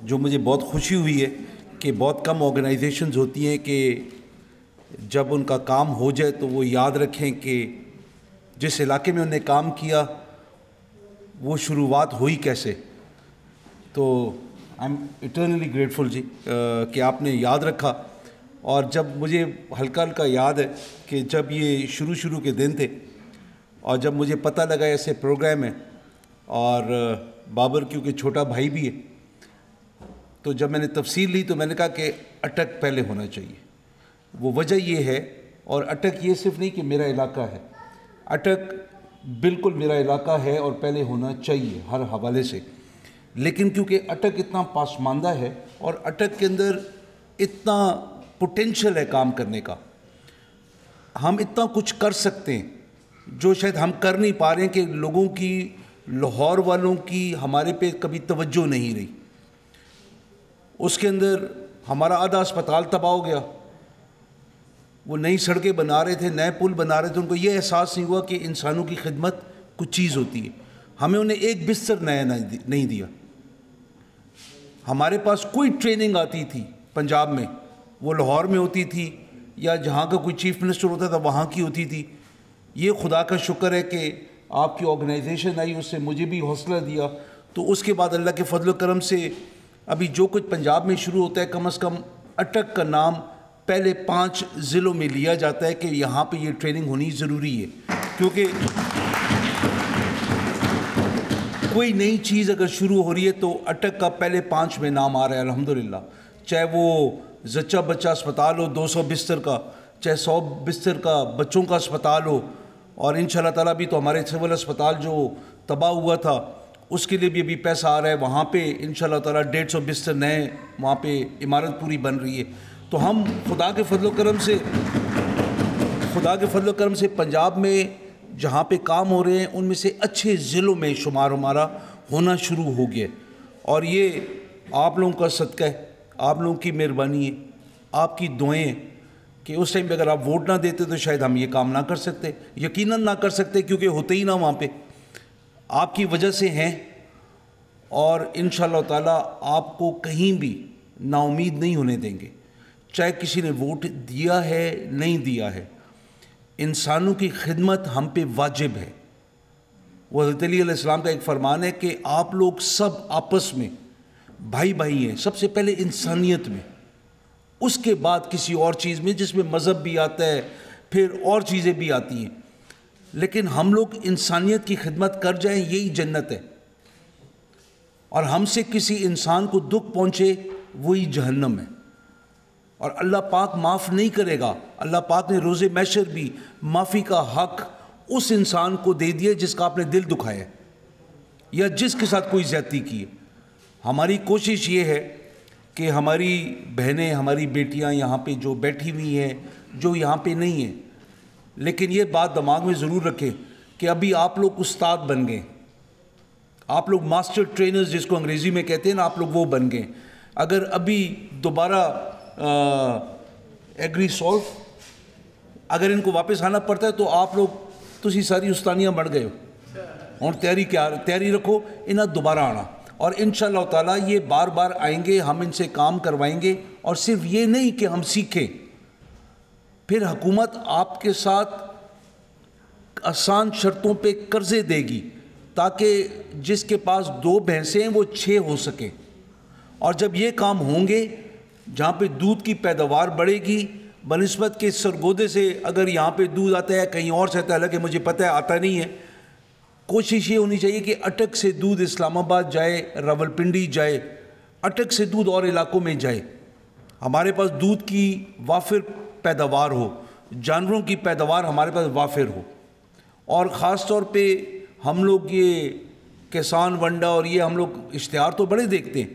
جو مجھے بہت خوشی ہوئی ہے کہ بہت کم آرگنائزیشنز ہوتی ہیں کہ جب ان کا کام ہو جائے تو وہ یاد رکھیں کہ جس علاقے میں انہوں نے کام کیا وہ شروعات ہوئی کیسے. تو آئی ایم ایٹرنلی گریٹفل جی کہ آپ نے یاد رکھا. اور جب مجھے ہلکا ہلکا یاد ہے کہ جب یہ شروع کے دن تھے اور جب مجھے پتہ لگا ایسے پروگرام ہے اور بابر کیونکہ چھوٹا بھائی بھی ہے، تو جب میں نے تفصیل لی تو میں نے کہا کہ اٹک پہلے ہونا چاہیے. وہ وجہ یہ ہے، اور اٹک یہ صرف نہیں کہ میرا علاقہ ہے، اٹک بالکل میرا علاقہ ہے اور پہلے ہونا چاہیے ہر حوالے سے. لیکن کیونکہ اٹک اتنا پاسماندہ ہے اور اٹک کے اندر اتنا پوٹینشل ہے کام کرنے کا، ہم اتنا کچھ کر سکتے ہیں جو شاید ہم کر نہیں پا رہے ہیں، کہ لوگوں کی، لاہور والوں کی ہمارے پہ کبھی توجہ نہیں رہی. اس کے اندر ہمارا آدھا اسپتال تباہ ہو گیا. وہ نئی سڑکیں بنا رہے تھے، نئے پل بنا رہے تھے، ان کو یہ احساس نہیں ہوا کہ انسانوں کی خدمت کچھ چیز ہوتی ہے. ہمیں انہیں ایک بستر نیا نہیں دیا. ہمارے پاس کوئی ٹریننگ آتی تھی پنجاب میں، وہ لاہور میں ہوتی تھی یا جہاں کا کوئی چیف منسٹر ہوتا تھا وہاں کی ہوتی تھی. یہ خدا کا شکر ہے کہ آپ کی آرگنائزیشن آئی، اس سے مجھے بھی حوصلہ دیا. تو اس کے بعد اللہ کے فضل و کرم سے ابھی جو کچھ پنجاب میں شروع ہوتا ہے، کم از کم اٹک کا نام پہلے 5 ضلعوں میں لیا جاتا ہے کہ یہاں پہ یہ ٹریننگ ہونی ضروری ہے. کیونکہ کوئی نئی چیز اگر شروع ہو رہی ہے تو اٹک کا پہلے 5 میں نام آ رہا ہے الحمدللہ. چاہے وہ زچہ بچہ اسپتال ہو 200 بستر کا، چاہے 100 بستر کا بچوں کا اسپتال ہو، اور ان شاء اللہ تعالیٰ بھی تو ہمارے سول اسپتال جو تباہ ہوا تھا اس کے لیے بھی ابھی پیسہ آ رہا ہے. وہاں پہ ان شاء اللہ تعالیٰ 150 بستر نئے، وہاں پہ عمارت پوری بن رہی ہے. تو ہم خدا کے فضل و کرم سے پنجاب میں جہاں پہ کام ہو رہے ہیں ان میں سے اچھے ضلعوں میں شمار ہمارا ہونا شروع ہو گیا. اور یہ آپ لوگوں کا صدقہ ہے، آپ لوگوں کی مہربانی ہے، آپ کی دعائیں ہیں کہ اس ٹائم پہ اگر آپ ووٹ نہ دیتے تو شاید ہم یہ کام نہ کر سکتے، یقیناً نہ کر سکتے، کیونکہ ہوتے ہی نہ وہاں پہ. آپ کی وجہ سے ہیں، اور انشاءاللہ تعالیٰ آپ کو کہیں بھی نا امید نہیں ہونے دیں گے. چاہے کسی نے ووٹ دیا ہے نہیں دیا ہے، انسانوں کی خدمت ہم پہ واجب ہے. وہ حضرت علی علیہ السلام کا ایک فرمان ہے کہ آپ لوگ سب آپس میں بھائی بھائی ہیں، سب سے پہلے انسانیت میں، اس کے بعد کسی اور چیز میں جس میں مذہب بھی آتا ہے، پھر اور چیزیں بھی آتی ہیں. لیکن ہم لوگ انسانیت کی خدمت کر جائیں، یہی جنت ہے. اور ہم سے کسی انسان کو دکھ پہنچے وہی جہنم ہے، اور اللہ پاک معاف نہیں کرے گا. اللہ پاک نے روز محشر بھی معافی کا حق اس انسان کو دے دیا جس کا آپ نے دل دکھایا ہے یا جس کے ساتھ کوئی زیادتی کی ہے. ہماری کوشش یہ ہے کہ ہماری بہنیں، ہماری بیٹیاں یہاں پہ جو بیٹھی ہوئی ہیں، جو یہاں پہ نہیں ہیں، لیکن یہ بات دماغ میں ضرور رکھیں کہ ابھی آپ لوگ استاد بن گئے، آپ لوگ ماسٹر ٹرینرز جس کو انگریزی میں کہتے ہیں نا، آپ لوگ وہ بن گئے. اگر ابھی دوبارہ ایگری سولو اگر ان کو واپس آنا پڑتا ہے تو آپ لوگ تسی ساری استانیاں بڑھ گئے ہو. اور تیاری رکھو انہیں دوبارہ آنا، اور انشاءاللہ تعالیٰ یہ بار بار آئیں گے، ہم ان سے کام کروائیں گے. اور صرف یہ نہیں کہ ہم سیکھیں، پھر حکومت آپ کے ساتھ آسان شرطوں پہ قرضے دے گی تاکہ جس کے پاس 2 بھینسیں ہیں وہ 6 ہو سکیں. اور جب یہ کام ہوں گے، جہاں پہ دودھ کی پیداوار بڑھے گی بنسبت کے سرگودے سے، اگر یہاں پہ دودھ آتا ہے کہیں اور سے آتا ہے، حالانکہ مجھے پتہ ہے آتا نہیں ہے، کوشش یہ ہونی چاہیے کہ اٹک سے دودھ اسلام آباد جائے، راولپنڈی جائے، اٹک سے دودھ اور علاقوں میں جائے. ہمارے پاس دودھ کی وافر پیداوار ہو، جانوروں کی پیداوار ہمارے پاس وافر ہو. اور خاص طور پہ ہم لوگ یہ کسان ونڈا اور یہ ہم لوگ اشتہار تو بڑے دیکھتے ہیں،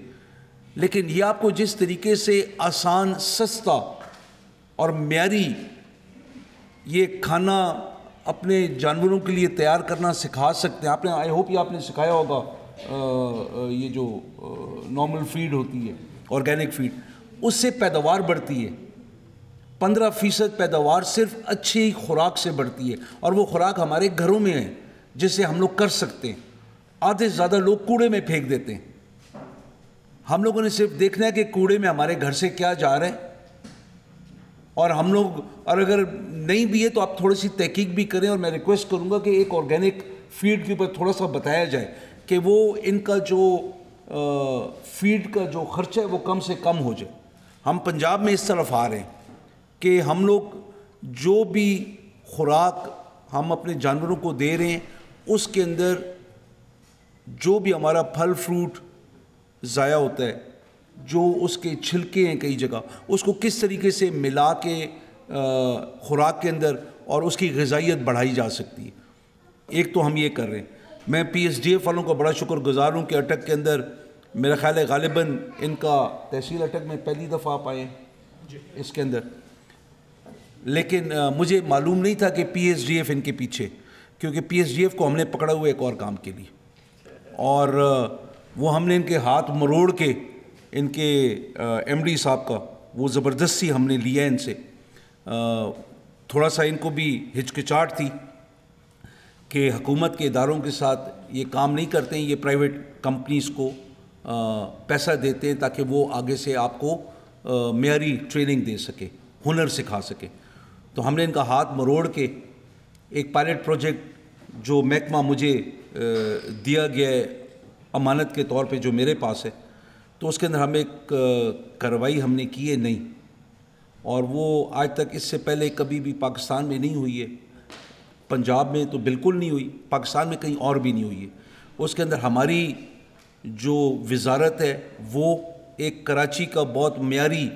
لیکن یہ آپ کو جس طریقے سے آسان، سستا اور معیاری یہ کھانا اپنے جانوروں کے لیے تیار کرنا سکھا سکتے ہیں. آپ نے، آئی ہوپ یہ آپ نے سکھایا ہوگا، یہ جو نارمل فیڈ ہوتی ہے، آرگینک فیڈ، اس سے پیداوار بڑھتی ہے. 15% پیداوار صرف اچھی خوراک سے بڑھتی ہے، اور وہ خوراک ہمارے گھروں میں ہے جس سے ہم لوگ کر سکتے ہیں. آدھے سے زیادہ لوگ کوڑے میں پھینک دیتے ہیں. ہم لوگوں نے صرف دیکھنا ہے کہ کوڑے میں ہمارے گھر سے کیا جا رہا ہے، اور ہم لوگ، اور اگر نہیں بھی ہے تو آپ تھوڑی سی تحقیق بھی کریں، اور میں ریکویسٹ کروں گا کہ ایک آرگینک فیڈ کے اوپر تھوڑا سا بتایا جائے کہ وہ ان کا جو فیڈ کا جو خرچہ ہے وہ کم سے کم ہو جائے۔ ہم پنجاب میں اس طرف آ رہے ہیں کہ ہم لوگ جو بھی خوراک ہم اپنے جانوروں کو دے رہے ہیں اس کے اندر جو بھی ہمارا پھل فروٹ ضائع ہوتا ہے، جو اس کے چھلکے ہیں کئی جگہ، اس کو کس طریقے سے ملا کے خوراک کے اندر اور اس کی غذائیت بڑھائی جا سکتی ہے۔ ایک تو ہم یہ کر رہے ہیں۔ میں پی ایس ڈی ایف والوں کا بڑا شکر گزار ہوں کہ اٹک کے اندر میرا خیال ہے غالباً ان کا تحصیل اٹک میں پہلی دفعہ آپ آئے ہیں اس کے اندر، لیکن مجھے معلوم نہیں تھا کہ پی ایس ڈی ایف ان کے پیچھے، کیونکہ پی ایس ڈی ایف کو ہم نے پکڑا ہوا ایک اور کام کے لیے، اور وہ ہم نے ان کے ہاتھ مروڑ کے ان کے ایم ڈی صاحب کا وہ زبردستی ہم نے لیا ان سے۔ تھوڑا سا ان کو بھی ہچکچاہٹ تھی کہ حکومت کے اداروں کے ساتھ یہ کام نہیں کرتے ہیں، یہ پرائیویٹ کمپنیز کو پیسہ دیتے ہیں تاکہ وہ آگے سے آپ کو معیاری ٹریننگ دے سکے، ہنر سکھا سکے۔ تو ہم نے ان کا ہاتھ مروڑ کے ایک پائلٹ پروجیکٹ جو محکمہ مجھے دیا گیا ہے امانت کے طور پہ جو میرے پاس ہے، تو اس کے اندر ہم ایک کارروائی ہم نے کی ہے نئی، اور وہ آج تک اس سے پہلے کبھی بھی پاکستان میں نہیں ہوئی ہے، پنجاب میں تو بالکل نہیں ہوئی، پاکستان میں کہیں اور بھی نہیں ہوئی ہے۔ اس کے اندر ہماری جو وزارت ہے وہ ایک کراچی کا بہت معیاری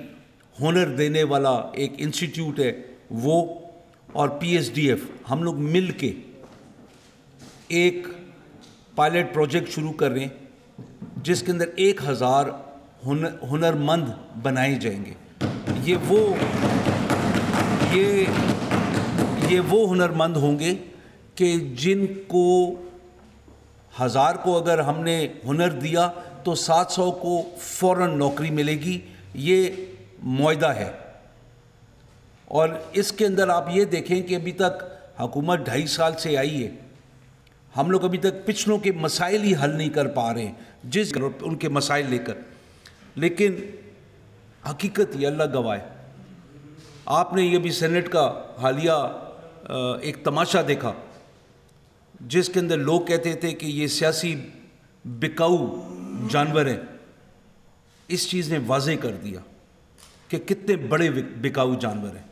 ہنر دینے والا ایک انسٹیٹیوٹ ہے، وہ اور پی ایس ڈی ایف ہم لوگ مل کے ایک پائلٹ پروجیکٹ شروع کر رہے ہیں جس کے اندر 1000 ہنرمند بنائے جائیں گے۔ یہ وہ ہنرمند ہوں گے کہ جن کو 1000 کو اگر ہم نے ہنر دیا تو 700 کو فوراً نوکری ملے گی، یہ معاہدہ ہے۔ اور اس کے اندر آپ یہ دیکھیں کہ ابھی تک حکومت 2.5 سال سے آئی ہے، ہم لوگ ابھی تک پچھلوں کے مسائل ہی حل نہیں کر پا رہے ہیں، جس ان کے مسائل لے کر، لیکن حقیقت یہ اللہ گواہ ہے۔ آپ نے یہ بھی سینٹ کا حالیہ ایک تماشا دیکھا جس کے اندر لوگ کہتے تھے کہ یہ سیاسی بکاؤ جانور ہیں، اس چیز نے واضح کر دیا کہ کتنے بڑے بکاؤ جانور ہیں۔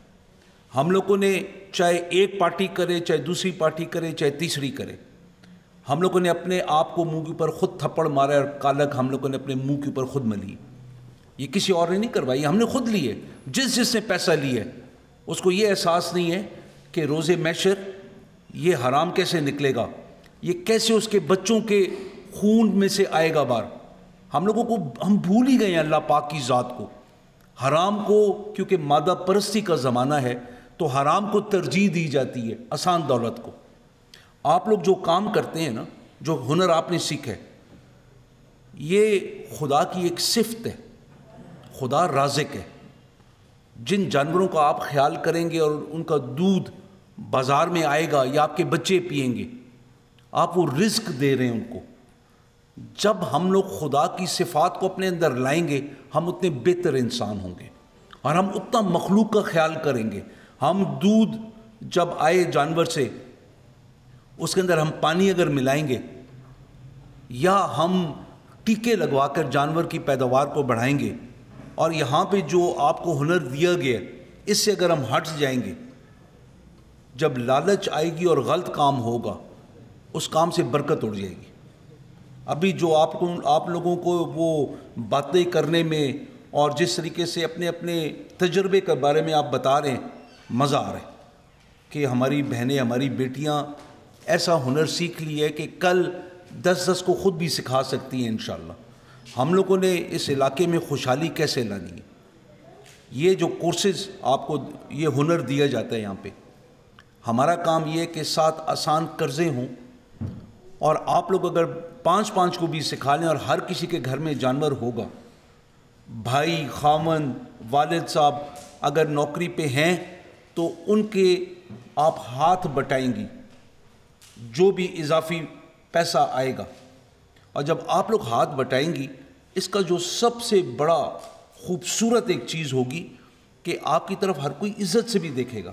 ہم لوگوں نے چاہے ایک پارٹی کرے، چاہے دوسری پارٹی کرے، چاہے تیسری کرے، ہم لوگوں نے اپنے آپ کو منہ کے اوپر خود تھپڑ مارا، اور کالک ہم لوگوں نے اپنے منہ کے اوپر خود ملی۔ یہ کسی اور نے نہیں کروائی، ہم نے خود لی ہے۔ جس نے پیسہ لیا ہے اس کو یہ احساس نہیں ہے کہ روز محشر یہ حرام کیسے نکلے گا، یہ کیسے اس کے بچوں کے خون میں سے آئے گا باہر۔ ہم لوگوں کو، ہم بھول ہی گئے ہیں اللہ پاک کی ذات کو، حرام کو، کیونکہ مادہ پرستی کا زمانہ ہے تو حرام کو ترجیح دی جاتی ہے آسان دولت کو۔ آپ لوگ جو کام کرتے ہیں نا، جو ہنر آپ نے سیکھا ہے، یہ خدا کی ایک صفت ہے، خدا رازق ہے۔ جن جانوروں کا آپ خیال کریں گے اور ان کا دودھ بازار میں آئے گا یا آپ کے بچے پئیں گے، آپ وہ رزق دے رہے ہیں ان کو۔ جب ہم لوگ خدا کی صفات کو اپنے اندر لائیں گے، ہم اتنے بہتر انسان ہوں گے اور ہم اتنا مخلوق کا خیال کریں گے۔ ہم دودھ جب آئے جانور سے، اس کے اندر ہم پانی اگر ملائیں گے یا ہم ٹیکے لگوا کر جانور کی پیداوار کو بڑھائیں گے، اور یہاں پہ جو آپ کو ہنر دیا گیا اس سے اگر ہم ہٹ جائیں گے، جب لالچ آئے گی اور غلط کام ہوگا، اس کام سے برکت اڑ جائے گی۔ ابھی جو آپ لوگوں کو وہ باتیں کرنے میں اور جس طریقے سے اپنے اپنے تجربے کے بارے میں آپ بتا رہے ہیں، مزہ آ رہا ہے کہ ہماری بہنیں، ہماری بیٹیاں ایسا ہنر سیکھ لی ہے کہ کل 10 کو خود بھی سکھا سکتی ہیں انشاءاللہ۔ ہم لوگوں نے اس علاقے میں خوشحالی کیسے لانی ہے، یہ جو کورسز آپ کو یہ ہنر دیا جاتا ہے یہاں پہ، ہمارا کام یہ ہے کہ 7 آسان قرضے ہوں، اور آپ لوگ اگر 5 کو بھی سکھا لیں، اور ہر کسی کے گھر میں جانور ہوگا، بھائی، خاوند، والد صاحب اگر نوکری پہ ہیں تو ان کے آپ ہاتھ بٹائیں گی، جو بھی اضافی پیسہ آئے گا، اور جب آپ لوگ ہاتھ بٹائیں گی اس کا جو سب سے بڑا خوبصورت ایک چیز ہوگی کہ آپ کی طرف ہر کوئی عزت سے بھی دیکھے گا،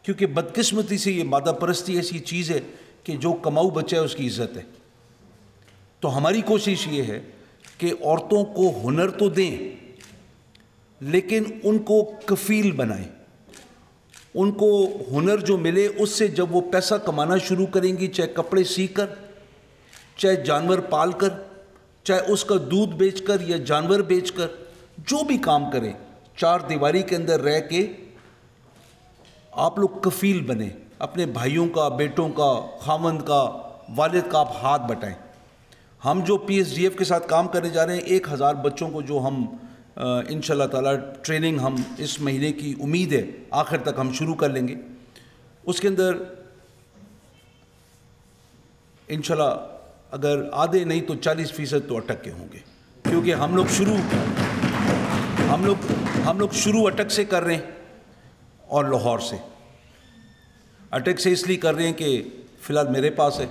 کیونکہ بدقسمتی سے یہ مادہ پرستی ایسی چیز ہے کہ جو کماؤ بچہ ہے اس کی عزت ہے۔ تو ہماری کوشش یہ ہے کہ عورتوں کو ہنر تو دیں لیکن ان کو کفیل بنائیں، ان کو ہنر جو ملے اس سے جب وہ پیسہ کمانا شروع کریں گی، چاہے کپڑے سی کر، چاہے جانور پال کر، چاہے اس کا دودھ بیچ کر یا جانور بیچ کر، جو بھی کام کریں، چار دیواری کے اندر رہ کے آپ لوگ کفیل بنیں، اپنے بھائیوں کا، بیٹوں کا، خاوند کا، والد کا آپ ہاتھ بٹائیں۔ ہم جو پی ایس ڈی ایف کے ساتھ کام کرنے جا رہے ہیں، 1000 بچوں کو جو ہم انشاءاللہ تعالیٰ ٹریننگ ہم اس مہینے کی امید ہے آخر تک ہم شروع کر لیں گے، اس کے اندر انشاءاللہ اگر آدھے نہیں تو 40% تو اٹک کے ہوں گے، کیونکہ ہم لوگ شروع اٹک سے کر رہے ہیں اور لاہور سے۔ اٹک سے اس لیے کر رہے ہیں کہ فی الحال میرے پاس ہے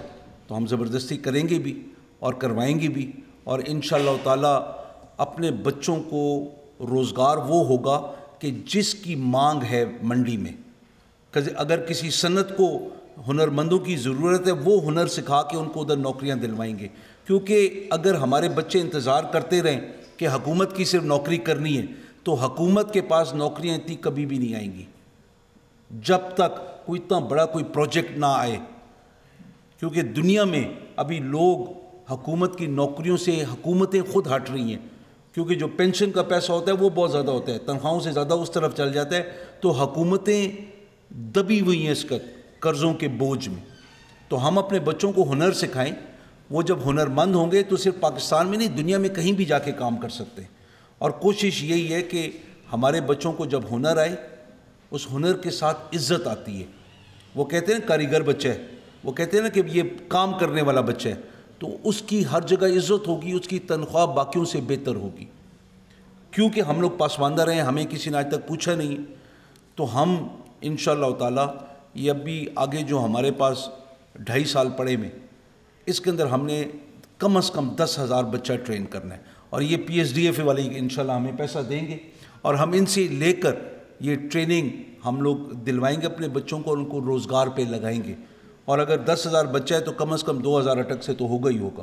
تو ہم زبردستی کریں گے بھی اور کروائیں گے بھی، اور انشاءاللہ تعالیٰ اپنے بچوں کو روزگار وہ ہوگا کہ جس کی مانگ ہے منڈی میں۔ اگر کسی صنعت کو ہنرمندوں کی ضرورت ہے، وہ ہنر سکھا کے ان کو ادھر نوکریاں دلوائیں گے، کیونکہ اگر ہمارے بچے انتظار کرتے رہیں کہ حکومت کی صرف نوکری کرنی ہے تو حکومت کے پاس نوکریاں اتنی کبھی بھی نہیں آئیں گی جب تک کوئی اتنا بڑا کوئی پروجیکٹ نہ آئے، کیونکہ دنیا میں ابھی لوگ حکومت کی نوکریوں سے حکومتیں خود ہٹ رہی ہیں، کیونکہ جو پینشن کا پیسہ ہوتا ہے وہ بہت زیادہ ہوتا ہے، تنخواہوں سے زیادہ اس طرف چل جاتا ہے، تو حکومتیں دبی ہوئی ہیں اس قرضوں کے بوجھ میں۔ تو ہم اپنے بچوں کو ہنر سکھائیں، وہ جب ہنرمند ہوں گے تو صرف پاکستان میں نہیں دنیا میں کہیں بھی جا کے کام کر سکتے ہیں۔ اور کوشش یہی ہے کہ ہمارے بچوں کو جب ہنر آئے، اس ہنر کے ساتھ عزت آتی ہے۔ وہ کہتے ہیں کاریگر بچہ ہے، وہ کہتے ہیں نا کہ یہ کام کرنے والا بچہ ہے، تو اس کی ہر جگہ عزت ہوگی، اس کی تنخواہ باقیوں سے بہتر ہوگی، کیونکہ ہم لوگ پسماندہ رہے ہیں، ہمیں کسی نے آج تک پوچھا نہیں۔ تو ہم انشاءاللہ تعالیٰ یہ اب بھی آگے جو ہمارے پاس 2.5 سال پڑے میں، اس کے اندر ہم نے کم از کم 10,000 بچہ ٹرین کرنا ہے، اور یہ پی ایس ڈی ایف والے انشاءاللہ ہمیں پیسہ دیں گے، اور ہم ان سے لے کر یہ ٹریننگ ہم لوگ دلوائیں گے اپنے بچوں کو، اور ان کو روزگار پہ لگائیں گے۔ اور اگر 10,000 بچہ ہے تو کم از کم 2,000 اٹک سے تو ہوگا ہی ہوگا۔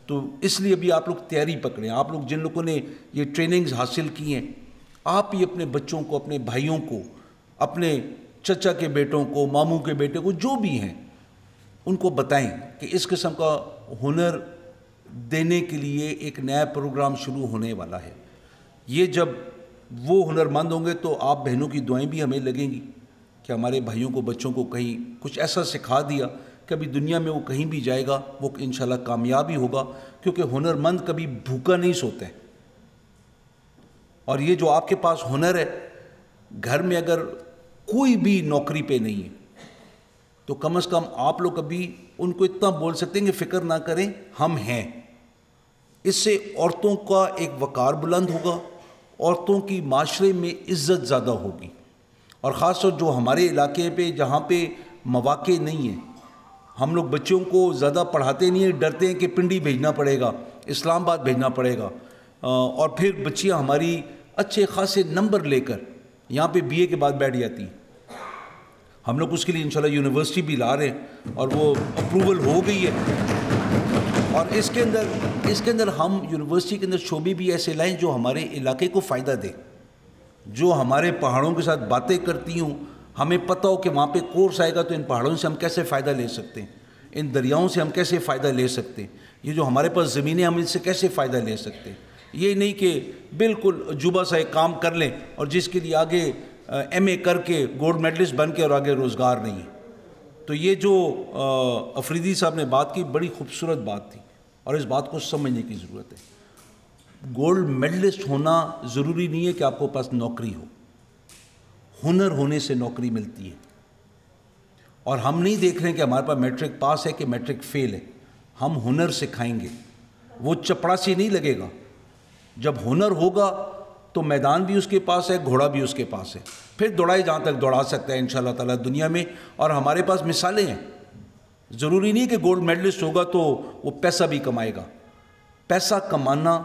تو اس لیے بھی آپ لوگ تیاری پکڑیں، آپ لوگ جن لوگوں نے یہ ٹریننگز حاصل کی ہیں، آپ ہی اپنے بچوں کو، اپنے بھائیوں کو، اپنے چچا کے بیٹوں کو، ماموں کے بیٹے کو، جو بھی ہیں ان کو بتائیں کہ اس قسم کا ہنر دینے کے لیے ایک نیا پروگرام شروع ہونے والا ہے۔ یہ جب وہ ہنرمند ہوں گے تو آپ بہنوں کی دعائیں بھی ہمیں لگیں گی کہ ہمارے بھائیوں کو، بچوں کو کہیں کچھ ایسا سکھا دیا کہ ابھی دنیا میں وہ کہیں بھی جائے گا وہ انشاءاللہ کامیاب ہی ہوگا، کیونکہ ہنرمند کبھی بھوکا نہیں سوتا ہے۔ اور یہ جو آپ کے پاس ہنر ہے، گھر میں اگر کوئی بھی نوکری پہ نہیں ہے تو کم از کم آپ لوگ ابھی ان کو اتنا بول سکتے ہیں کہ فکر نہ کریں، ہم ہیں۔ اس سے عورتوں کا ایک وقار بلند ہوگا، عورتوں کی معاشرے میں عزت زیادہ ہوگی، اور خاص طور جو ہمارے علاقے پہ جہاں پہ مواقع نہیں ہیں، ہم لوگ بچوں کو زیادہ پڑھاتے نہیں ہیں، ڈرتے ہیں کہ پنڈی بھیجنا پڑے گا، اسلام آباد بھیجنا پڑے گا، اور پھر بچیاں ہماری اچھے خاصے نمبر لے کر یہاں پہ بی اے کے بعد بیٹھ جاتی ہیں۔ ہم لوگ اس کے لیے انشاءاللہ یونیورسٹی بھی لا رہے ہیں، اور وہ اپروول ہو گئی ہے، اور اس کے اندر ہم یونیورسٹی کے اندر شعبے بھی ایسے لائیں جو ہمارے علاقے کو فائدہ دے، جو ہمارے پہاڑوں کے ساتھ باتیں کرتی ہوں، ہمیں پتہ ہو کہ وہاں پہ کورس آئے گا تو ان پہاڑوں سے ہم کیسے فائدہ لے سکتے ہیں، ان دریاؤں سے ہم کیسے فائدہ لے سکتے ہیں، یہ جو ہمارے پاس زمینیں ہم ان سے کیسے فائدہ لے سکتے ہیں۔ یہ نہیں کہ بالکل عجوبہ سا ایک کام کر لیں اور جس کے لیے آگے ایم اے کر کے گولڈ میڈلسٹ بن کے اور آگے روزگار نہیں ہے۔ تو یہ جو افریدی صاحب نے بات کی، بڑی خوبصورت بات تھی، اور اس بات کو سمجھنے کی ضرورت ہے۔ گولڈ میڈلسٹ ہونا ضروری نہیں ہے کہ آپ کو پاس نوکری ہو، ہنر ہونے سے نوکری ملتی ہے۔ اور ہم نہیں دیکھ رہے ہیں کہ ہمارے پاس میٹرک پاس ہے کہ میٹرک فیل ہے، ہم ہنر سکھائیں گے، وہ چپڑاسی نہیں لگے گا۔ جب ہنر ہوگا تو میدان بھی اس کے پاس ہے، گھوڑا بھی اس کے پاس ہے، پھر دوڑائے جہاں تک دوڑا سکتا ہے انشاءاللہ تعالیٰ دنیا میں۔ اور ہمارے پاس مثالیں ہیں، ضروری نہیں کہ گولڈ میڈلسٹ ہوگا تو وہ پیسہ بھی کمائے گا، پیسہ کمانا،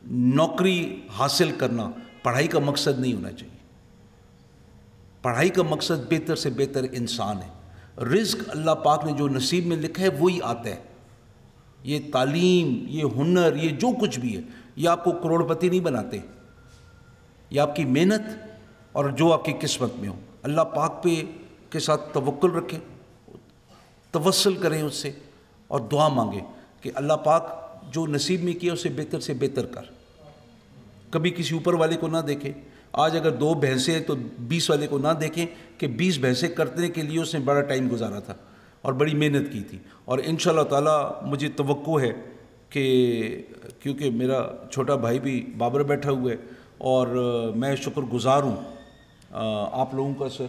نوکری حاصل کرنا پڑھائی کا مقصد نہیں ہونا چاہیے. پڑھائی کا مقصد بہتر سے بہتر انسان ہے. رزق اللہ پاک نے جو نصیب میں لکھا ہے وہی آتا ہے. یہ تعلیم، یہ ہنر، یہ جو کچھ بھی ہے، یہ آپ کو کروڑ پتی نہیں بناتے. یہ آپ کی محنت اور جو آپ کی قسمت میں ہو. اللہ پاک پہ کے ساتھ توکل رکھیں، توسل کریں اس سے، اور دعا مانگیں کہ اللہ پاک جو نصیب میں کیا اسے بہتر سے بہتر کر. کبھی کسی اوپر والے کو نہ دیکھیں. آج اگر 2 بھینسیں ہیں تو 20 والے کو نہ دیکھیں کہ 20 بھینسیں کرنے کے لیے اس نے بڑا ٹائم گزارا تھا اور بڑی محنت کی تھی. اور انشاءاللہ تعالیٰ مجھے توقع ہے کہ کیونکہ میرا چھوٹا بھائی بھی بابر بیٹھا ہوا ہے، اور میں شکر گزار ہوں آپ لوگوں کا سر،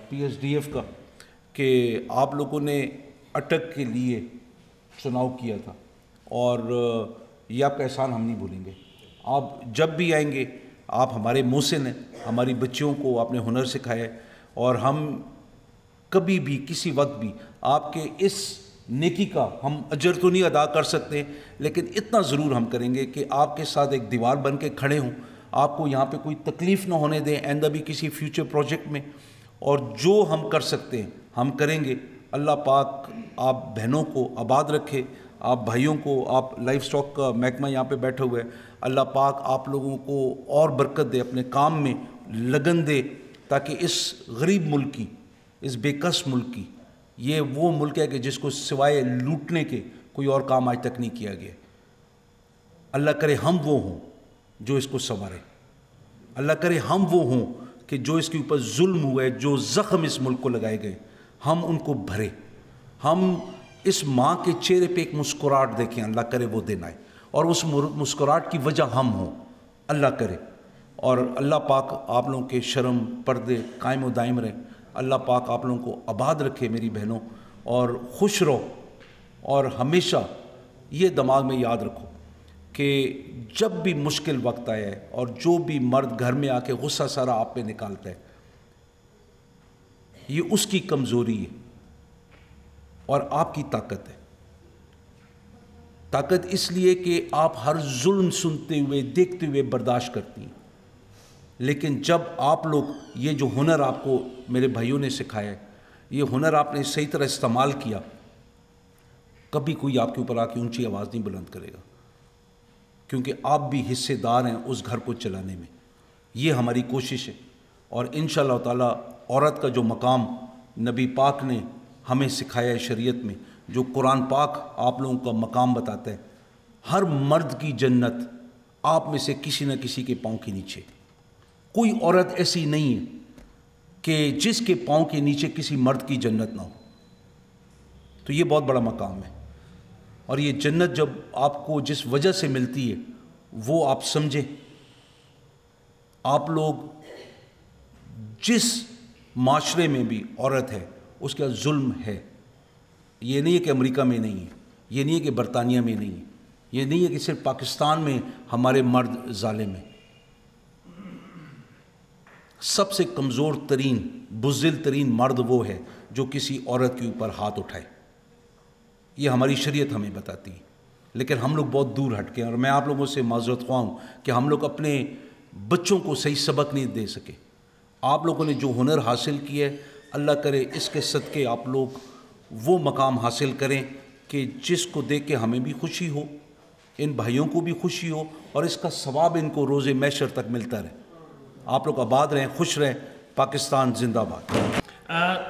PSDF کا، کہ آپ لوگوں نے اٹک کے لیے چناؤ کیا تھا، اور یہ آپ کا احسان ہم نہیں بھولیں گے. آپ جب بھی آئیں گے، آپ ہمارے محسن ہیں. ہماری بچیوں کو آپ نے ہنر سکھایا ہے، اور ہم کبھی بھی کسی وقت بھی آپ کے اس نیکی کا ہم اجر تو نہیں ادا کر سکتے، لیکن اتنا ضرور ہم کریں گے کہ آپ کے ساتھ ایک دیوار بن کے کھڑے ہوں، آپ کو یہاں پہ کوئی تکلیف نہ ہونے دیں آئندہ بھی کسی فیوچر پروجیکٹ میں. اور جو ہم کر سکتے ہیں ہم کریں گے. اللہ پاک آپ بہنوں کو آباد رکھے، آپ بھائیوں کو، آپ لائف سٹاک کا محکمہ یہاں پہ بیٹھے ہوئے، اللہ پاک آپ لوگوں کو اور برکت دے، اپنے کام میں لگن دے، تاکہ اس غریب ملک کی، اس بے کس ملک کی، یہ وہ ملک ہے کہ جس کو سوائے لوٹنے کے کوئی اور کام آج تک نہیں کیا گیا. اللہ کرے ہم وہ ہوں جو اس کو سنوارے. اللہ کرے ہم وہ ہوں کہ جو اس کے اوپر ظلم ہوا ہے، جو زخم اس ملک کو لگائے گئے، ہم ان کو بھرے. ہم اس ماں کے چہرے پہ ایک مسکراہٹ دیکھیں، اللہ کرے وہ دن آئے، اور اس مسکراہٹ کی وجہ ہم ہوں، اللہ کرے. اور اللہ پاک آپ لوگوں کے شرم پردے قائم و دائم رہے. اللہ پاک آپ لوگوں کو آباد رکھے میری بہنوں، اور خوش رہو. اور ہمیشہ یہ دماغ میں یاد رکھو کہ جب بھی مشکل وقت آیا ہے، اور جو بھی مرد گھر میں آ کے غصہ سارا آپ پہ نکالتا ہے، یہ اس کی کمزوری ہے اور آپ کی طاقت ہے. طاقت اس لیے کہ آپ ہر ظلم سنتے ہوئے دیکھتے ہوئے برداشت کرتی ہیں. لیکن جب آپ لوگ یہ جو ہنر آپ کو میرے بھائیوں نے سکھایا ہے، یہ ہنر آپ نے صحیح طرح استعمال کیا، کبھی کوئی آپ کے اوپر آ کے اونچی آواز نہیں بلند کرے گا، کیونکہ آپ بھی حصے دار ہیں اس گھر کو چلانے میں. یہ ہماری کوشش ہے. اور انشاءاللہ تعالیٰ عورت کا جو مقام نبی پاک نے ہمیں سکھایا ہے شریعت میں، جو قرآن پاک آپ لوگوں کا مقام بتاتا ہے، ہر مرد کی جنت آپ میں سے کسی نہ کسی کے پاؤں کے نیچے. کوئی عورت ایسی نہیں ہے کہ جس کے پاؤں کے نیچے کسی مرد کی جنت نہ ہو. تو یہ بہت بڑا مقام ہے. اور یہ جنت جب آپ کو جس وجہ سے ملتی ہے وہ آپ سمجھیں. آپ لوگ جس معاشرے میں بھی عورت ہے اس کا ظلم ہے. یہ نہیں ہے کہ امریکہ میں نہیں ہے، یہ نہیں ہے کہ برطانیہ میں نہیں ہے، یہ نہیں ہے کہ صرف پاکستان میں ہمارے مرد ظالم ہیں. سب سے کمزور ترین، بزدل ترین مرد وہ ہے جو کسی عورت کے اوپر ہاتھ اٹھائے. یہ ہماری شریعت ہمیں بتاتی ہے. لیکن ہم لوگ بہت دور ہٹ کے ہیں، اور میں آپ لوگوں سے معذرت خواہ ہوں کہ ہم لوگ اپنے بچوں کو صحیح سبق نہیں دے سکے. آپ لوگوں نے جو ہنر حاصل کیا ہے، اللہ کرے اس کے صدقے آپ لوگ وہ مقام حاصل کریں کہ جس کو دیکھ کے ہمیں بھی خوشی ہو، ان بھائیوں کو بھی خوشی ہو، اور اس کا ثواب ان کو روز محشر تک ملتا رہے. آپ لوگ آباد رہیں، خوش رہیں. پاکستان زندہ باد.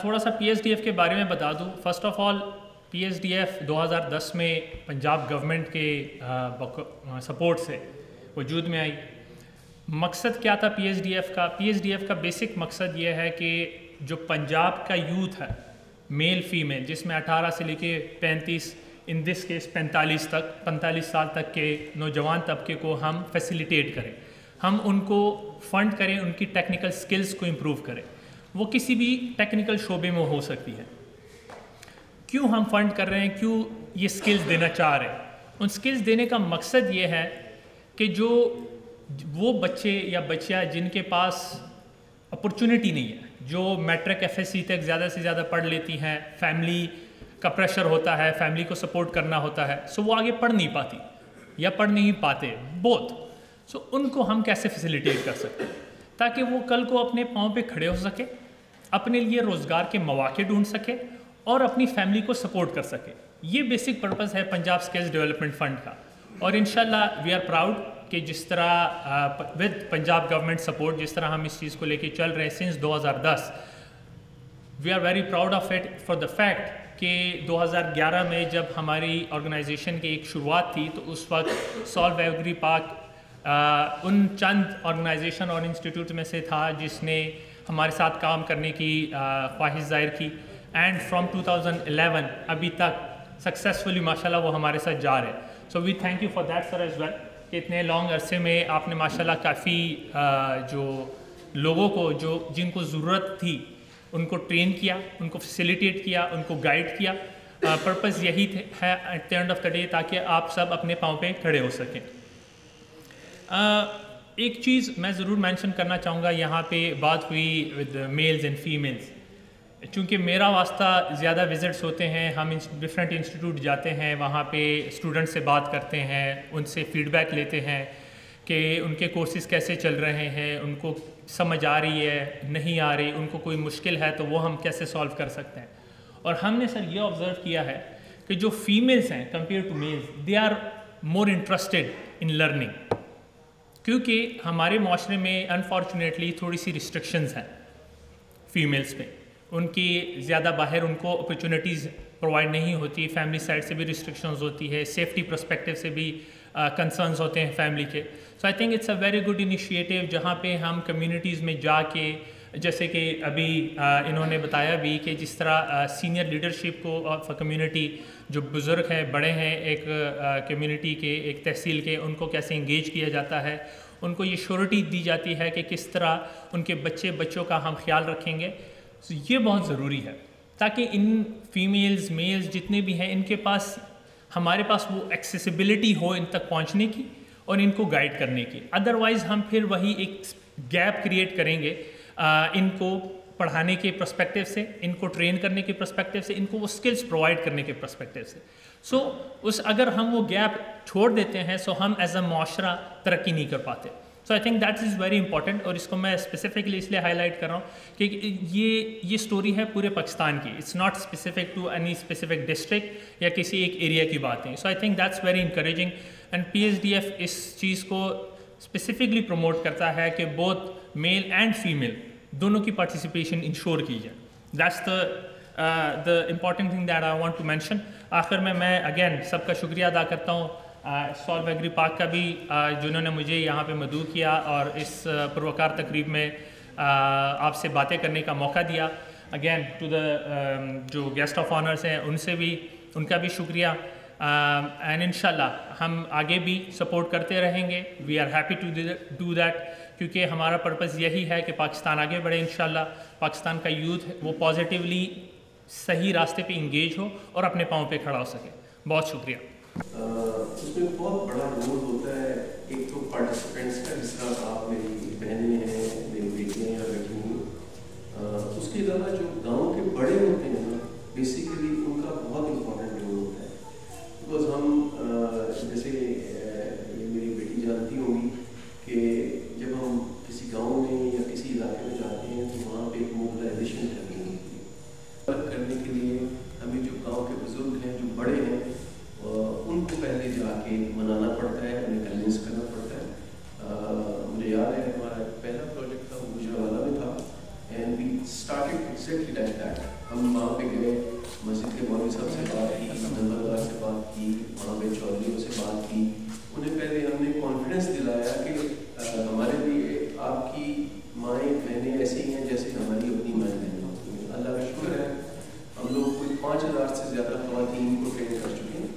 تھوڑا سا PSDF کے بارے میں بتا دوں. فرسٹ آف آل PSDF 2010 میں پنجاب گورنمنٹ کے سپورٹ سے وجود میں آئی. مقصد کیا تھا PSDF کا؟ PSDF کا بیسک مقصد یہ ہے کہ جو پنجاب کا یوتھ ہے، میل فیمیل، جس میں 18 سے لے کے 35 ان دس کیس 45 سال تک کے نوجوان طبقے کو ہم فیسیلیٹیٹ کریں، ہم ان کو فنڈ کریں، ان کی ٹیکنیکل سکلز کو امپروو کریں. وہ کسی بھی ٹیکنیکل شعبے میں ہو سکتی ہے. کیوں ہم فنڈ کر رہے ہیں؟ کیوں یہ سکلز دینا چاہ رہے ہیں؟ ان سکلز دینے کا مقصد یہ ہے کہ جو وہ بچے یا بچیاں جن کے پاس اپرچونٹی نہیں ہے، جو میٹرک FSC تک زیادہ سے زیادہ پڑھ لیتی ہیں، فیملی کا پریشر ہوتا ہے, فیملی کو سپورٹ کرنا ہوتا ہے, سو وہ آگے پڑھ نہیں پاتی یا پڑھ نہیں پاتے بوتھ. سو ان کو ہم کیسے فیسیلیٹیٹ کر سکتے ہیں تاکہ وہ کل کو اپنے پاؤں پہ کھڑے ہو سکے, اپنے لیے روزگار کے مواقع ڈھونڈ سکے اور اپنی فیملی کو سپورٹ کر سکے. یہ بیسک پرپز ہے پنجاب اسکلز ڈیولپمنٹ فنڈ کا. اور انشاءاللہ وی آر پراؤڈ کہ جس طرح ود پنجاب گورنمنٹ سپورٹ جس طرح ہم اس چیز کو لے کے چل رہے ہیں since 2010, we are very proud of it for the fact کہ 2011 میں جب ہماری آرگنائزیشن کی ایک شروعات تھی تو اس وقت سالو ایگری پارک ان چند آرگنائزیشن اور انسٹیٹیوٹ میں سے تھا جس نے ہمارے ساتھ کام کرنے کی خواہش ظاہر کی, اینڈ فرام 2011 ابھی تک سکسیزفلی ماشاءاللہ وہ ہمارے ساتھ جا رہے. So we thank you for that sir as well کہ اتنے لانگ عرصے میں آپ نے ماشاءاللہ کافی جو لوگوں کو جو جن کو ضرورت تھی ان کو ٹرین کیا, ان کو فیسیلیٹیٹ کیا, ان کو گائیڈ کیا. پرپز یہی ہے at the end of the day تاکہ آپ سب اپنے پاؤں پہ کھڑے ہو سکیں. ایک چیز میں ضرور مینشن کرنا چاہوں گا, یہاں پہ بات ہوئی ود میلز اینڈ فیمیلز, چونکہ میرا واسطہ زیادہ وزٹس ہوتے ہیں, ہم ڈفرینٹ انسٹیٹیوٹ جاتے ہیں, وہاں پہ اسٹوڈنٹ سے بات کرتے ہیں, ان سے فیڈ بیک لیتے ہیں کہ ان کے کورسز کیسے چل رہے ہیں, ان کو سمجھ آ رہی ہے نہیں آ رہی, ان کو کوئی مشکل ہے تو وہ ہم کیسے سالو کر سکتے ہیں. اور ہم نے سر یہ آبزرو کیا ہے کہ جو فیمیلز ہیں compared to males they are more interested in learning, کیونکہ ہمارے معاشرے میں انفارچونیٹلی تھوڑی سی ریسٹرکشنز ہیں فیمیلز پہ, ان کی زیادہ باہر ان کو اپرچونیٹیز پرووائڈ نہیں ہوتی, فیملی سائڈ سے بھی ریسٹرکشنز ہوتی ہے, سیفٹی پرسپیکٹیو سے بھی کنسرنز ہوتے ہیں فیملی کے. So I think it's a very good initiative جہاں پہ ہم کمیونٹیز میں جا کے, جیسے کہ ابھی انہوں نے بتایا بھی کہ جس طرح سینئر لیڈرشپ کو آف کمیونٹی جو بزرگ ہیں بڑے ہیں ایک کمیونٹی کے ایک تحصیل کے, ان کو کیسے انگیج کیا جاتا ہے, ان کو یہ شیورٹی دی جاتی ہے کہ کس طرح ان کے بچوں کا ہم خیال رکھیں گے. یہ بہت ضروری ہے تاکہ ان فیمیلز میلز جتنے بھی ہیں ان کے پاس ہمارے پاس وہ ایکسیسیبلٹی ہو ان تک پہنچنے کی اور ان کو گائیڈ کرنے کی. ادروائز ہم پھر وہی ایک گیپ کریٹ کریں گے ان کو پڑھانے کے پرسپیکٹیو سے, ان کو ٹرین کرنے کے پرسپیکٹیو سے, ان کو وہ اسکلز پرووائڈ کرنے کے پرسپیکٹیو سے. سو اگر ہم وہ گیپ چھوڑ دیتے ہیں سو ہم ایز اے معاشرہ ترقی نہیں کر پاتے. So I think that is very important, اور اس کو میں اسپیسیفکلی اس لیے ہائی لائٹ کر رہا ہوں کہ یہ اسٹوری ہے پورے پاکستان کی, it's not specific to any specific district یا کسی ایک ایریا کی بات نہیں. So I think that's very encouraging, and P H D F اس چیز کو اسپیسیفکلی پروموٹ کرتا ہے کہ بوتھ میل اینڈ فیمیل دونوں کی پارٹیسپیشن انشور کی جائے. That's the important thing that I want to mention. آخر میں اگین سب کا شکریہ ادا کرتا ہوں, سالو ایگری پارک کا بھی جنہوں نے مجھے یہاں پہ مدعو کیا اور اس پروکار تقریب میں آپ سے باتیں کرنے کا موقع دیا. اگین ٹو دا جو گیسٹ آف آنرس ہیں ان سے بھی ان کا بھی شکریہ, اینڈ انشاءاللہ ہم آگے بھی سپورٹ کرتے رہیں گے. We are happy to do that, کیونکہ ہمارا پرپز یہی ہے کہ پاکستان آگے بڑھے انشاءاللہ, پاکستان کا یوتھ وہ پازیٹیولی صحیح راستے پہ انگیج ہو اور اپنے پاؤں پہ کھڑا ہو سکے. بہت شکریہ. اس میں بہت بڑا رول ہوتا ہے ایک تو پارٹیسپینٹس کا, جس طرح آپ میری بہنیں ہیں, میری بیٹیاں یہاں بیٹھی ہوئی, اس کے علاوہ جو گاؤں کے بڑے ہوتے ہیں نا بیسیکلی ان کا بہت امپورٹنٹ رول ہوتا ہے. بیکاز ہم جیسے یہ میری بیٹی جانتی ہوگی کہ جب ہم کسی گاؤں میں یا کسی علاقے میں جاتے ہیں تو وہاں پہ ایک موبلائزیشن کرنی ہوتی ہے. کرنے کے لیے ہمیں جو گاؤں کے بزرگ ہیں جو بڑے ہیں ان کو پہلے جا کے منانا پڑتا ہے, انہیں کنوینس کرنا پڑتا ہے. مجھے یاد ہے ہمارا پہلا پروجیکٹ تھا وہ گجرانوالہ میں تھا, and we started exactly like that. ہم وہاں پہ گئے, مسجد کے مولوی صاحب سے بات کی, نمبردار سے بات کی, وہاں پہ چودھریوں سے بات کی. انہیں پہلے ہم نے کانفیڈنس دلایا کہ ہمارے لیے آپ کی مائیں بہنیں ایسی ہیں جیسے ہماری اپنی مائیں بہنیں ہوتی ہیں. اللہ کا شکر ہے ہم لوگ کوئی 5000 سے زیادہ خواتین کو ٹرین کر چکے ہیں,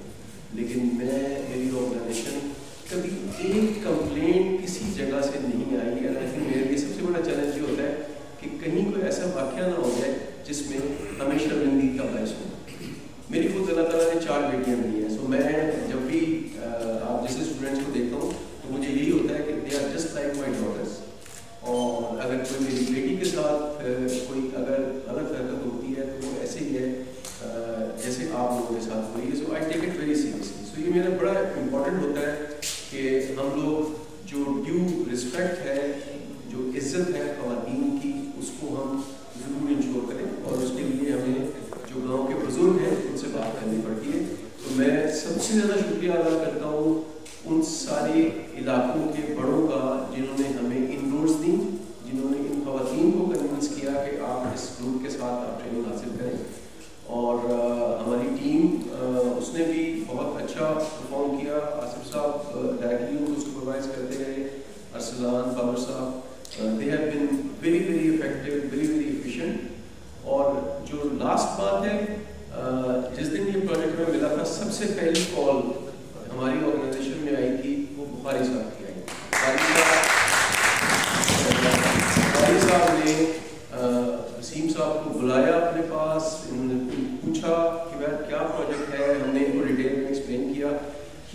لیکن میری آرگنائزیشن کبھی ایک کمپلینٹ کسی جگہ سے نہیں آئی. اور لیکن میرے لیے سب سے بڑا چیلنج یہ ہوتا ہے کہ کہیں کوئی ایسا واقعہ نہ ہو جائے جس میں ہمیں شرمندگی کا باعث ہو. میری خود اللہ تعالیٰ نے 4 بیٹیاں دی ہیں. سو میں جب بھی آپ جیسے اسٹوڈنٹس کو دیکھتا ہوں تو مجھے یہی ہوتا ہے کہ they are just like my daughters. اور اگر کوئی میری بیٹی کے ساتھ کوئی اگر غلط حرکت ہوتی ہے تو وہ ایسے ہی ہے جیسے امپورٹنٹ ہوتا ہے کہ ہم لوگ جو ڈیو رسپیکٹ ہے, جو عزت ہے خواتین کی, اس کو ہم ضرور انشور کریں, اور اس کے لیے ہمیں جو گاؤں کے بزرگ ہیں ان سے بات کرنی پڑتی ہے. تو میں سب سے زیادہ شکریہ ادا کرتا ہوں ان سارے علاقوں کے بڑوں کا جنہوں نے ہمیں ان روڈس دی, جنہوں نے ان خواتین کو کنونس کیا کہ آپ اس گروپ کے ساتھ آپ ٹریننگ حاصل کریں. اور ہماری ٹیم اس نے بھی بہت اچھا پرفارم کیا. آصف صاحب ڈائریکٹلی ان کو سپروائز کرتے رہے, ارسلان بابر صاحب, they have been very very effective, very very efficient. اور جو لاسٹ بات ہے, جس دن یہ پروجیکٹ میں ملا تھا سب سے پہلی کال ہماری آرگنائزیشن میں آئی تھی وہ بخاری صاحب کی آئی. بخاری صاحب نے وسیم صاحب کو بلایا اپنے پاس, انہوں نے پوچھا کہ بھائی کیا پروجیکٹ ہے, ہم نے ان کو ڈیٹیل میں ایکسپلین کیا.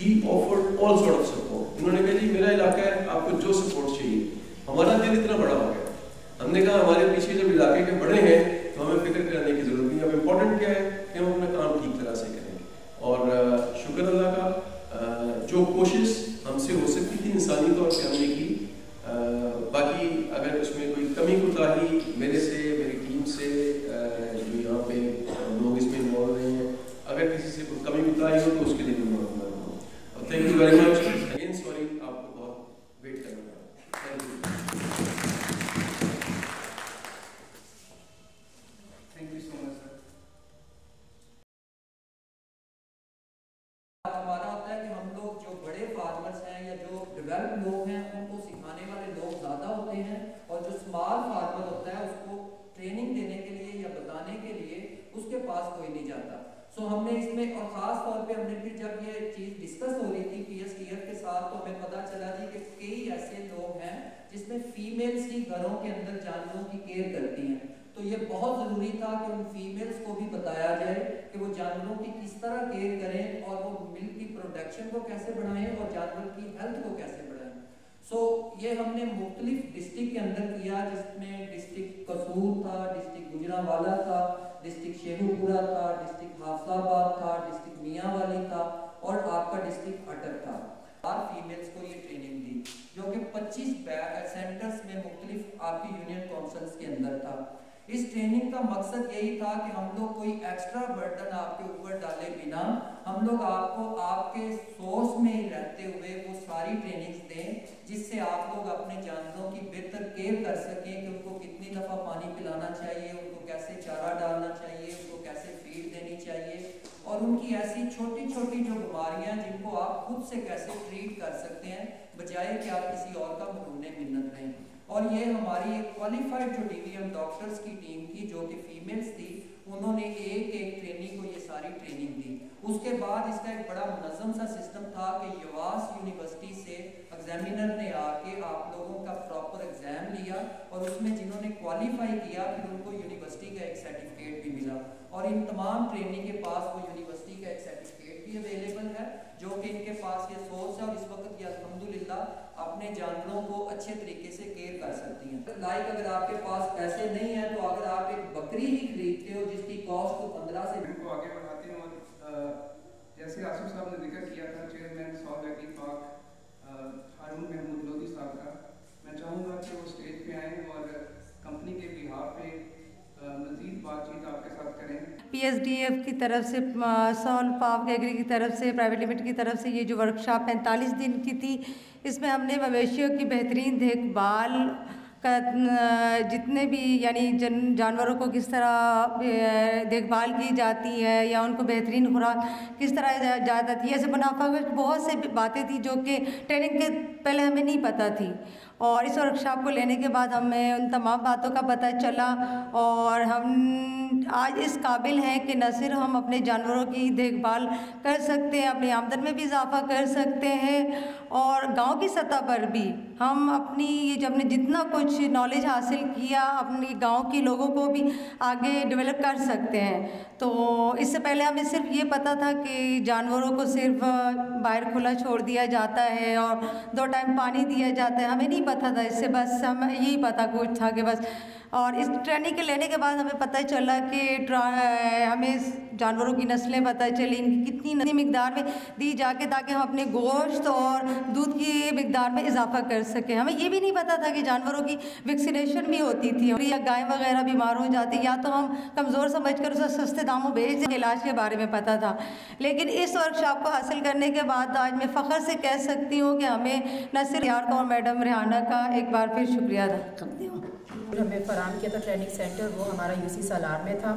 He offered all sort of support. انہوں نے کہا جی میرا علاقہ ہے, آپ کو جو سپورٹ چاہیے. ہمارا دل اتنا بڑا ہو گیا, ہم نے کہا ہمارے پیچھے جب علاقے کے بڑے ہیں تو ہمیں فکر کرنے کی ضرورت نہیں. اب امپورٹنٹ کیا ہے کہ ہم اپنا کام ٹھیک طرح سے کریں. اور شکر اللہ کا, جو کوشش ہم سے ہو سکتی تھی انسانی طور پہ ہم نے کی. باقی اگر اس میں کوئی کمی کوتاہی میرے سے, میری ٹیم سے, جو یہاں پہ لوگ اس میں انوالو رہے ہیں, اگر کسی سے کوئی کمی کوتاہی ہو تو اس کے لیے بھی معافی مانگتا ہوں. اور thank you very much again. Sorry آپ کو بہت ویٹ کرنا پڑا. Thank you. Thank you so much, sir. ہمارا ہوتا ہے کہ ہم لوگ جو بڑے فارمرز ہیں یا جو ڈیولپ لوگ ہیں ان کو سکھانے والے لوگ زیادہ ہوتے ہیں, اور جو اسمال فارمر ہوتا ہے اس کو ٹریننگ دینے کے لیے یا بتانے کے لیے اس کے پاس کوئی نہیں جاتا. سو ہم نے اس میں, اور خاص طور پہ ہم نے پھر جب یہ چیز ڈسکس ہو رہی تھی پی ایس ٹی ایف کے ساتھ تو ہمیں پتہ چلا جی کہ کئی ایسے لوگ ہیں جس میں فیمیلز ہی گھروں کے اندر جانوروں کی کیئر کرتی ہیں. تو یہ بہت ضروری تھا کہ ان فیمیلز کو بھی بتایا جائے کہ وہ جانوروں کی کس طرح کیئر کریں, اور وہ ملک کی پروڈکشن کو کیسے بڑھائیں, اور جانور کی ہیلتھ کو کیسے بڑھائیں. سو یہ ہم نے مختلف ڈسٹرکٹ کے اندر کیا, جس میں ڈسٹرکٹ قصور تھا, ڈسٹرکٹ گجرانوالہ تھا, ڈسٹرکٹ شیخو پورہ تھا, ڈسٹرکٹ حافظ آباد تھا, ڈسٹرکٹ میاں والی تھا, اور آپ کا ڈسٹرکٹ اٹک تھا. ہر فیمیلز کو یہ ٹریننگ دی جو کہ 25 سینٹرز میں مختلف آپ کی یونین کونسلز کے اندر تھا. اس ٹریننگ کا مقصد یہی تھا کہ ہم لوگ کوئی ایکسٹرا برڈن آپ کے اوپر ڈالے بنا ہم لوگ آپ کو آپ کے سورس میں ہی رہتے ہوئے وہ ساری ٹریننگز دیں جس سے آپ لوگ اپنے جانوروں کی بہتر کیئر کر سکیں کہ ان کو کتنی دفعہ پانی پلانا چاہیے, ان کو کیسے چارہ ڈالنا چاہیے, ان کو کیسے فیڈ دینی چاہیے, اور ان کی ایسی چھوٹی چھوٹی جو بیماریاں جن کو آپ خود سے کیسے ٹریٹ کر سکتے ہیں بجائے کہ آپ کسی اور کا مرہون منت رہیں. اور یہ ہماری ایک کوالیفائڈ جو ڈی وی ایم ڈاکٹرز کی ٹیم تھی جو کہ فیمیلز تھی, انہوں نے ایک ایک ٹریننگ کو یہ ساری ٹریننگ دی. اس کے بعد اس کا ایک بڑا منظم سا سسٹم تھا کہ یواس یونیورسٹی سے ایگزامینر نے آ کے آپ لوگوں کا پراپر ایگزام لیا, اور اس میں جنہوں نے کوالیفائی کیا پھر ان کو یونیورسٹی کا ایک سرٹیفکیٹ بھی ملا, اور ان تمام ٹریننگ کے پاس وہ یونیورسٹی کا ایک سرٹیفکیٹ بھی اویلیبل ہے جو کہ ان کے پاس یہ سورس ہے, اور اس وقت یہ الحمدللہ اپنے جانوروں کو اچھے طریقے سے کیئر کر سکتی ہیں. لائک اگر آپ کے پاس پیسے نہیں ہیں تو اگر آپ ایک بکری ہی خریدتے ہو جس کی کاسٹ 15 سے ان کو آگے بڑھاتے ہیں. اور جیسے آصف صاحب نے ذکر کیا تھا چیئرمین سال ایگری پارک ہارون محمود لودھی صاحب کا, میں چاہوں گا کہ وہ اسٹیج پہ آئیں اور کمپنی کے بہاف پہ مزید بات چیت آپ کے ساتھ کریں. پی ایس ڈی ایف کی طرف سے, سال پاک ایگری کی طرف سے, پرائیویٹ لمیٹڈ کی طرف سے یہ جو ورکشاپ 45 دن کی تھی, اس میں ہم نے مویشیوں کی بہترین دیکھ بھال کا جتنے بھی یعنی جانوروں کو کس طرح دیکھ بھال کی جاتی ہے یا ان کو بہترین خوراک کس طرح جاتی جاتی ہے, ایسے منافع بہت سے باتیں تھیں جو کہ ٹریننگ کے پہلے ہمیں نہیں پتہ تھی. اور اس ورکشاپ کو لینے کے بعد ہمیں ان تمام باتوں کا پتہ چلا, اور ہم آج اس قابل ہیں کہ نہ صرف ہم اپنے جانوروں کی دیکھ بھال کر سکتے ہیں, اپنی آمدن میں بھی اضافہ کر سکتے ہیں, اور گاؤں کی سطح پر بھی ہم اپنی یہ جو ہم نے جتنا کچھ نالج حاصل کیا اپنی گاؤں کے لوگوں کو بھی آگے ڈیولپ کر سکتے ہیں. تو اس سے پہلے ہمیں صرف یہ پتہ تھا کہ جانوروں کو صرف باہر کھلا چھوڑ دیا جاتا ہے اور 2 ٹائم پانی دیا جاتا ہے, ہمیں نہیں پتہ تھا اس سے, بس ہمیں یہی پتہ کچھ تھا کہ بس اور اس ٹریننگ کے لینے کے بعد ہمیں پتہ چلا کہ ہمیں جانوروں کی نسلیں پتہ چلی، ان کی کتنی مقدار میں دی جا کے تاکہ ہم اپنے گوشت اور دودھ کی مقدار میں اضافہ کر سکیں۔ ہمیں یہ بھی نہیں پتہ تھا کہ جانوروں کی ویکسینیشن بھی ہوتی تھی، یا گائے وغیرہ بیمار ہو جاتی یا تو ہم کمزور سمجھ کر اسے سستے داموں بیچ دیں، علاج کے بارے میں پتہ تھا۔ لیکن اس ورکشاپ کو حاصل کرنے کے بعد آج میں فخر سے کہہ سکتی ہوں کہ ہمیں نہ صرف یار اور میڈم ریحانہ کا ایک بار پھر شکریہ ادا کرتی ہوں۔ ہمیں فراہم کیا تھا ٹریننگ سینٹر، وہ ہمارا UC سالار میں تھا،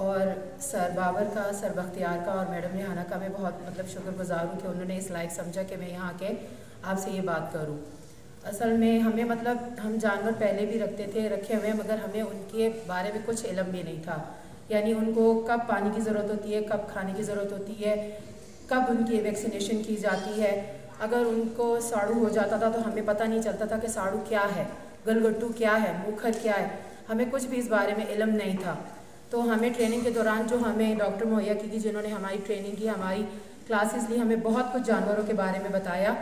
اور سر بابر کا، سر بختیار کا اور میڈم ریحانہ کا میں بہت شکر گزار ہوں کہ انہوں نے اس لائق سمجھا کہ میں یہاں کے آپ سے یہ بات کروں۔ اصل میں ہمیں ہم جانور پہلے بھی رکھے ہوئے ہیں، مگر ہمیں ان کے بارے میں کچھ علم بھی نہیں تھا، یعنی ان کو کب پانی کی ضرورت ہوتی ہے، کب کھانے کی ضرورت ہوتی ہے، کب ان کی ویکسینیشن کی جاتی ہے۔ اگر ان کو ساڑو ہو جاتا تھا تو ہمیں پتہ نہیں چلتا تھا کہ ساڑو کیا ہے، گلگٹو کیا ہے، موکھر کیا ہے، ہمیں کچھ بھی اس بارے میں علم نہیں تھا۔ تو ہمیں ٹریننگ کے دوران جو ہمیں ڈاکٹر مہیا کی جنہوں نے ہماری ٹریننگ کی، ہماری کلاسز لی، ہمیں بہت کچھ جانوروں کے بارے میں بتایا،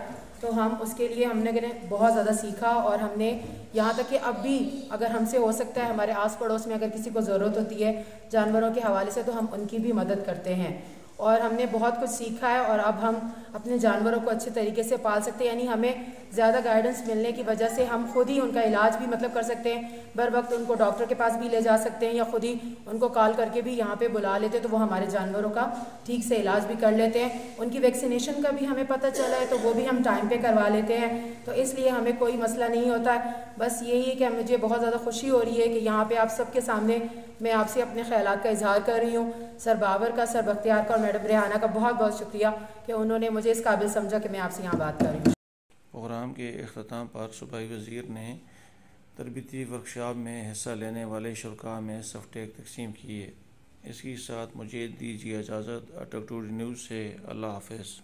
تو ہم اس کے لیے ہم نے بہت زیادہ سیکھا، اور ہم نے یہاں تک کہ اب بھی اگر ہم سے ہو سکتا ہے، ہمارے آس پڑوس میں اگر کسی کو ضرورت ہوتی ہے جانوروں کے حوالے سے تو ہم ان کی بھی مدد کرتے ہیں، اور ہم نے بہت کچھ سیکھا ہے، اور اب ہم اپنے جانوروں کو اچھے طریقے سے پال سکتے ہیں، یعنی ہمیں زیادہ گائیڈنس ملنے کی وجہ سے ہم خود ہی ان کا علاج بھی کر سکتے ہیں، بر وقت ان کو ڈاکٹر کے پاس بھی لے جا سکتے ہیں، یا خود ہی ان کو کال کر کے بھی یہاں پہ بلا لیتے ہیں تو وہ ہمارے جانوروں کا ٹھیک سے علاج بھی کر لیتے ہیں۔ ان کی ویکسینیشن کا بھی ہمیں پتہ چلا ہے تو وہ بھی ہم ٹائم پہ کروا لیتے ہیں، تو اس لیے ہمیں کوئی مسئلہ نہیں ہوتا ہے۔ بس یہی ہے کہ مجھے بہت زیادہ خوشی ہو رہی ہے کہ یہاں پہ آپ سب کے سامنے میں آپ سے اپنے خیالات کا اظہار کر رہی ہوں۔ سر بابر کا، سر بختیار کا اور میڈم ریحانہ کا بہت بہت شکریہ کہ انہوں نے مجھے اس قابل سمجھا کہ میں آپ سے یہاں بات کر رہی ہوں۔ پروگرام کے اختتام پر صوبائی وزیر نے تربیتی ورکشاپ میں حصہ لینے والے شرکاء میں سافٹیک تقسیم کیے۔ اس کے ساتھ مجھے دیجیے اجازت۔ ٹک ٹوڈے نیوز سے اللہ حافظ۔